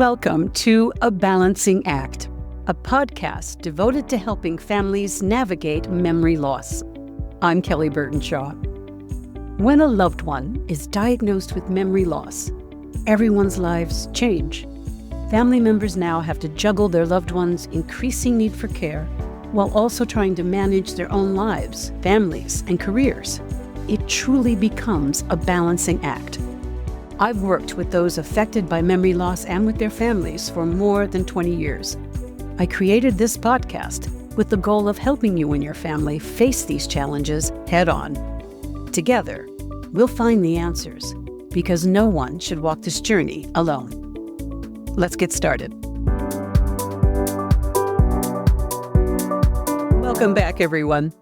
Welcome to A Balancing Act, a podcast devoted to helping families navigate memory loss. I'm Kelly Burton-Shaw. When a loved one is diagnosed with memory loss, everyone's lives change. Family members now have to juggle their loved one's increasing need for care while also trying to manage their own lives, families, and careers. It truly becomes a balancing act. I've worked with those affected by memory loss and with their families for more than 20 years. I created this podcast with the goal of helping you and your family face these challenges head-on. Together, we'll find the answers, because no one should walk this journey alone. Let's get started. Welcome back, everyone.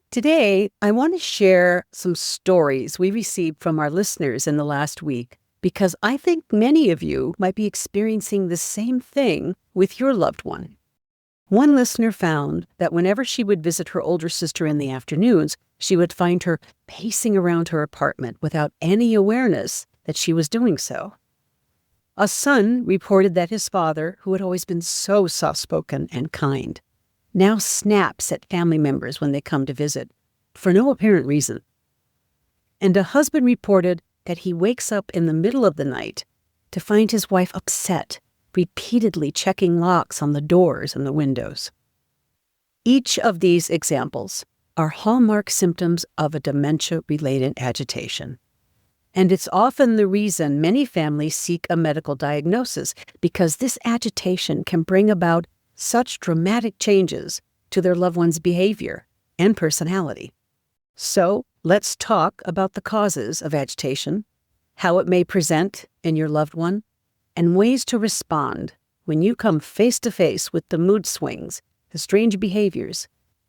Today, I want to share some stories we received from our listeners in the last week, because I think many of you might be experiencing the same thing with your loved one. One listener found that whenever she would visit her older sister in the afternoons, she would find her pacing around her apartment without any awareness that she was doing so. A son reported that his father, who had always been so soft-spoken and kind, now snaps at family members when they come to visit, for no apparent reason. And a husband reported that he wakes up in the middle of the night to find his wife upset, repeatedly checking locks on the doors and the windows. Each of these examples are hallmark symptoms of a dementia-related agitation. And it's often the reason many families seek a medical diagnosis, because this agitation can bring about such dramatic changes to their loved one's behavior and personality. So, let's talk about the causes of agitation, how it may present in your loved one, and ways to respond when you come face to face with the mood swings, the strange behaviors,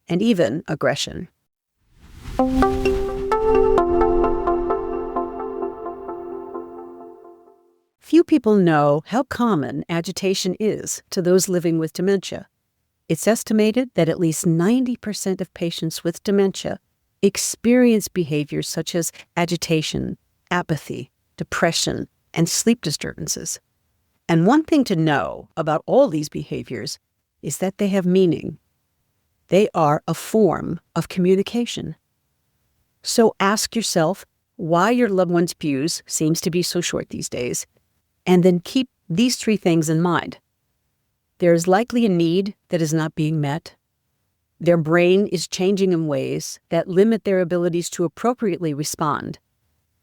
and even aggression. Few people know how common agitation is to those living with dementia. It's estimated that at least 90% of patients with dementia experience behaviors such as agitation, apathy, depression, and sleep disturbances. And one thing to know about all these behaviors is that they have meaning. They are a form of communication. So ask yourself why your loved one's fuse seems to be so short these days, and then keep these three things in mind. There is likely a need that is not being met. Their brain is changing in ways that limit their abilities to appropriately respond,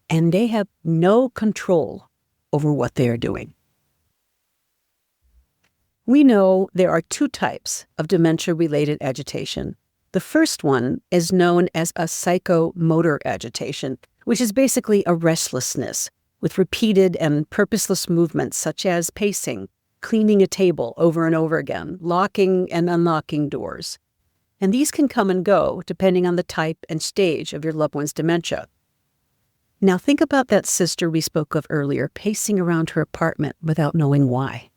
and they have no control over what they are doing. We know there are two types of dementia-related agitation. The first one is known as a psychomotor agitation, which is basically a restlessness with repeated and purposeless movements such as pacing, cleaning a table over and over again, locking and unlocking doors. And these can come and go depending on the type and stage of your loved one's dementia. Now think about that sister we spoke of earlier, pacing around her apartment without knowing why.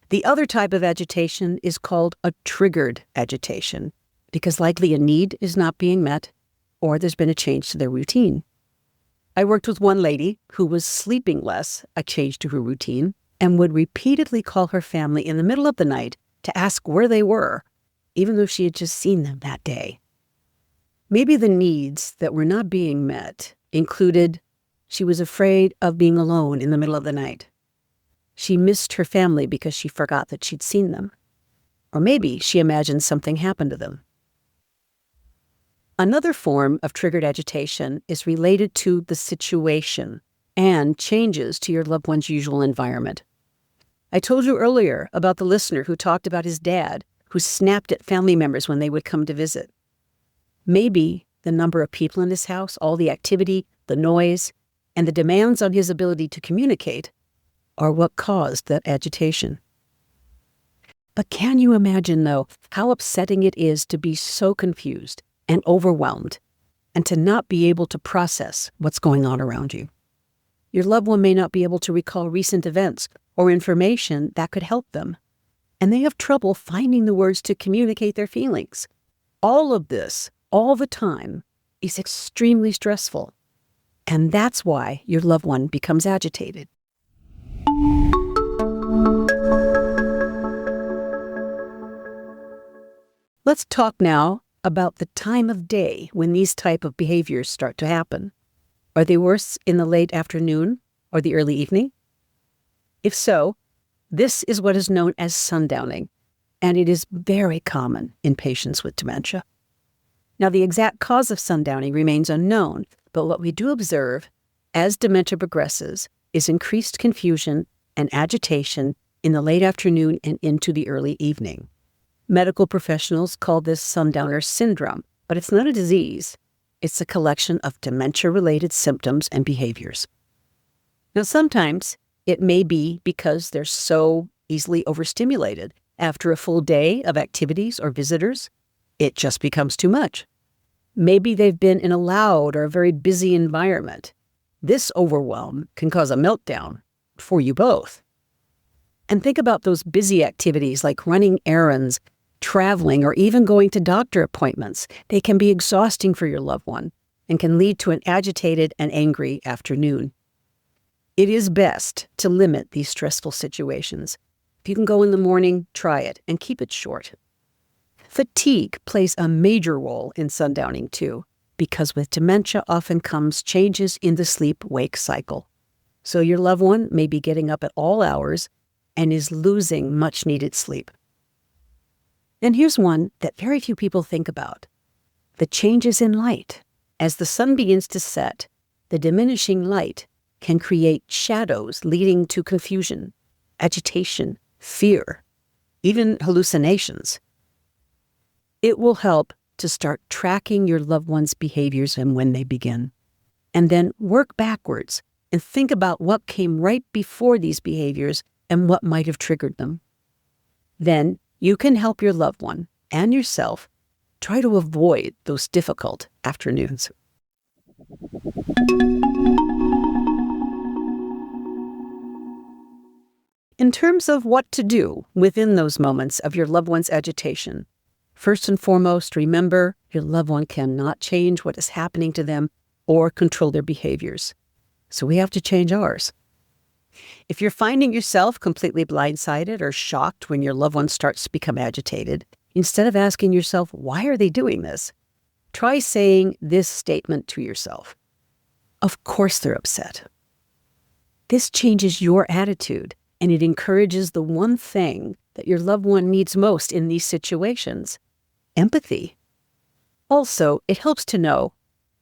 The other type of agitation is called a triggered agitation, because likely a need is not being met, or there's been a change to their routine. I worked with one lady who was sleeping less, a change to her routine, and would repeatedly call her family in the middle of the night to ask where they were, even though she had just seen them that day. Maybe the needs that were not being met included she was afraid of being alone in the middle of the night. She missed her family because she forgot that she'd seen them. Or maybe she imagined something happened to them. Another form of triggered agitation is related to the situation and changes to your loved one's usual environment. I told you earlier about the listener who talked about his dad who snapped at family members when they would come to visit. Maybe the number of people in his house, all the activity, the noise, and the demands on his ability to communicate are what caused that agitation. But can you imagine, though, how upsetting it is to be so confused and overwhelmed and to not be able to process what's going on around you? Your loved one may not be able to recall recent events or information that could help them, and they have trouble finding the words to communicate their feelings. All of this, all the time, is extremely stressful, and that's why your loved one becomes agitated. Let's talk now about the time of day when these type of behaviors start to happen. Are they worse in the late afternoon or the early evening? If so, this is what is known as sundowning, and it is very common in patients with dementia. Now, the exact cause of sundowning remains unknown, but what we do observe as dementia progresses is increased confusion and agitation in the late afternoon and into the early evening. Medical professionals call this sundowner syndrome, but it's not a disease. It's a collection of dementia-related symptoms and behaviors. Now, sometimes it may be because they're so easily overstimulated. After a full day of activities or visitors, it just becomes too much. Maybe they've been in a loud or a very busy environment. This overwhelm can cause a meltdown for you both. And think about those busy activities like running errands, traveling, or even going to doctor appointments. They can be exhausting for your loved one and can lead to an agitated and angry afternoon. It is best to limit these stressful situations. If you can go in the morning, try it and keep it short. Fatigue plays a major role in sundowning too, because with dementia often comes changes in the sleep-wake cycle. So your loved one may be getting up at all hours and is losing much-needed sleep. And here's one that very few people think about: the changes in light. As the sun begins to set, the diminishing light can create shadows leading to confusion, agitation, fear, even hallucinations. It will help to start tracking your loved one's behaviors and when they begin, and then work backwards and think about what came right before these behaviors and what might have triggered them. Then you can help your loved one and yourself try to avoid those difficult afternoons. In terms of what to do within those moments of your loved one's agitation, first and foremost, remember your loved one cannot change what is happening to them or control their behaviors. So we have to change ours. If you're finding yourself completely blindsided or shocked when your loved one starts to become agitated, instead of asking yourself, why are they doing this? Try saying this statement to yourself: of course they're upset. This changes your attitude, and it encourages the one thing that your loved one needs most in these situations: empathy. Also, it helps to know,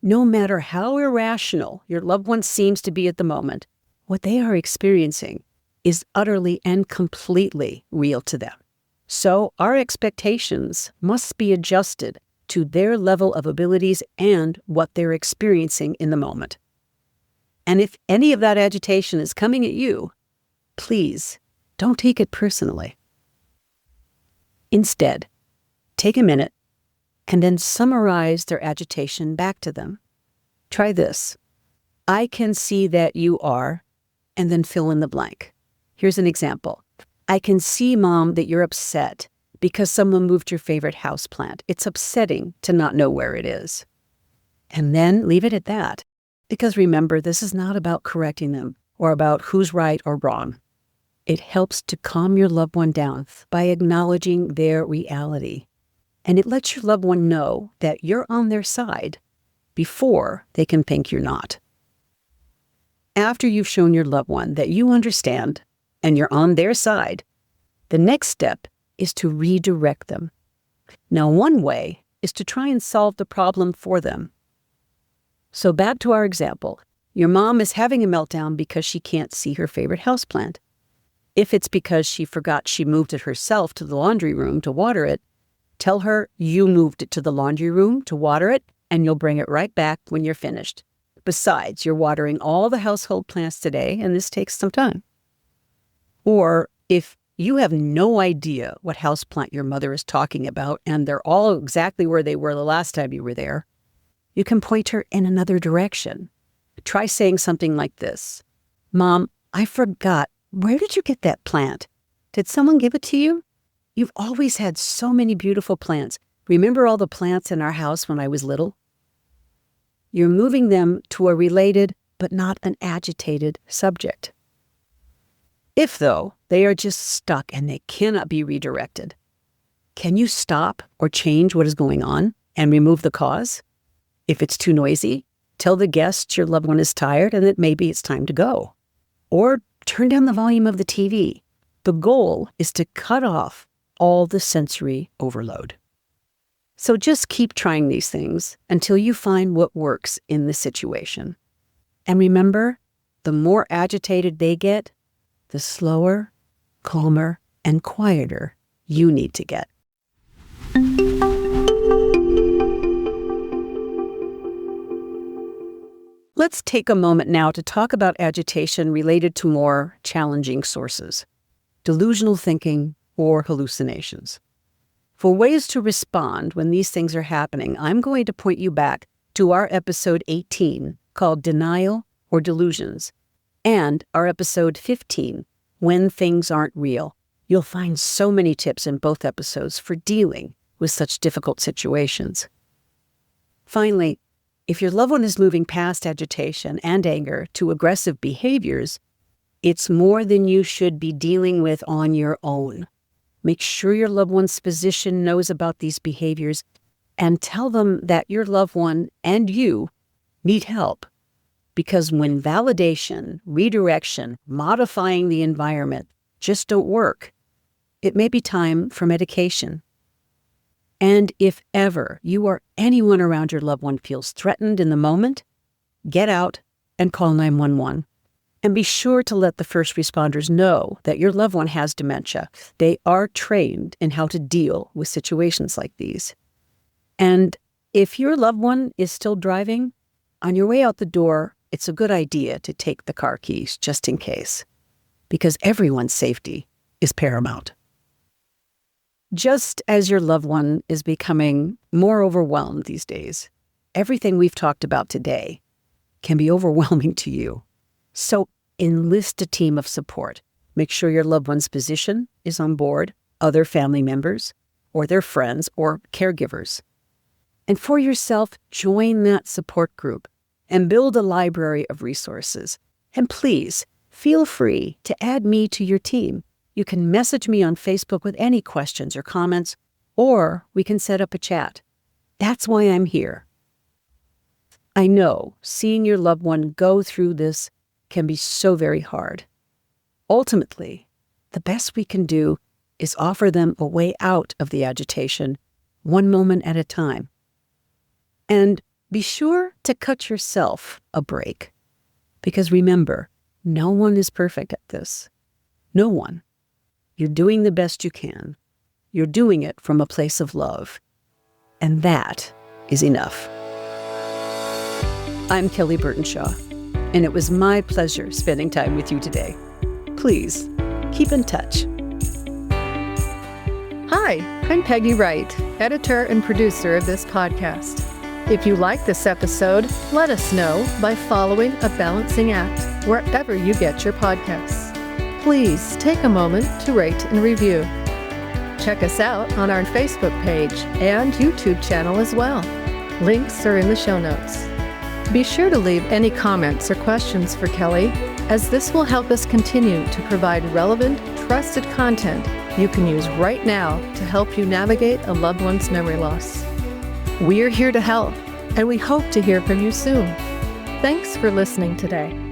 no matter how irrational your loved one seems to be at the moment, what they are experiencing is utterly and completely real to them. So our expectations must be adjusted to their level of abilities and what they're experiencing in the moment. And if any of that agitation is coming at you, please don't take it personally. Instead, take a minute and then summarize their agitation back to them. Try this: I can see that you are, and then fill in the blank. Here's an example. I can see, Mom, that you're upset because someone moved your favorite houseplant. It's upsetting to not know where it is. And then leave it at that. Because remember, this is not about correcting them or about who's right or wrong. It helps to calm your loved one down by acknowledging their reality. And it lets your loved one know that you're on their side before they can think you're not. After you've shown your loved one that you understand and you're on their side, the next step is to redirect them. Now, one way is to try and solve the problem for them. So back to our example. Your mom is having a meltdown because she can't see her favorite houseplant. If it's because she forgot she moved it herself to the laundry room to water it, tell her you moved it to the laundry room to water it, and you'll bring it right back when you're finished. Besides, you're watering all the household plants today, and this takes some time. Or if you have no idea what houseplant your mother is talking about, and they're all exactly where they were the last time you were there, you can point her in another direction. Try saying something like this: Mom, I forgot. Where did you get that plant? Did someone give it to you? You've always had so many beautiful plants. Remember all the plants in our house when I was little? You're moving them to a related but not an agitated subject. If, though, they are just stuck and they cannot be redirected, Can you stop or change what is going on and remove the cause? If it's too noisy, tell the guests your loved one is tired and that maybe it's time to go. Or turn down the volume of the TV. The goal is to cut off all the sensory overload. So just keep trying these things until you find what works in the situation. And remember, the more agitated they get, the slower, calmer, and quieter you need to get. Let's take a moment now to talk about agitation related to more challenging sources, delusional thinking or hallucinations. For ways to respond when these things are happening, I'm going to point you back to our episode 18 called Denial or Delusions and our episode 15, When Things Aren't Real. You'll find so many tips in both episodes for dealing with such difficult situations. Finally, if your loved one is moving past agitation and anger to aggressive behaviors, it's more than you should be dealing with on your own. Make sure your loved one's physician knows about these behaviors and tell them that your loved one and you need help. Because when validation, redirection, modifying the environment just don't work, it may be time for medication. And if ever you or anyone around your loved one feels threatened in the moment, get out and call 911. And be sure to let the first responders know that your loved one has dementia. They are trained in how to deal with situations like these. And if your loved one is still driving, on your way out the door, it's a good idea to take the car keys just in case, because everyone's safety is paramount. Just as your loved one is becoming more overwhelmed these days, everything we've talked about today can be overwhelming to you. So enlist a team of support. Make sure your loved one's physician is on board, other family members, or their friends or caregivers. And for yourself, join that support group and build a library of resources. And please, feel free to add me to your team. You can message me on Facebook with any questions or comments, or we can set up a chat. That's why I'm here. I know seeing your loved one go through this can be so very hard. Ultimately, the best we can do is offer them a way out of the agitation, one moment at a time. And be sure to cut yourself a break, because remember, no one is perfect at this. No one. You're doing the best you can. You're doing it from a place of love. And that is enough. I'm Kelly Burtonshaw, and it was my pleasure spending time with you today. Please, keep in touch. Hi, I'm Peggy Wright, editor and producer of this podcast. If you like this episode, let us know by following A Balancing Act wherever you get your podcasts. Please take a moment to rate and review. Check us out on our Facebook page and YouTube channel as well. Links are in the show notes. Be sure to leave any comments or questions for Kelly, as this will help us continue to provide relevant, trusted content you can use right now to help you navigate a loved one's memory loss. We're here to help, and we hope to hear from you soon. Thanks for listening today.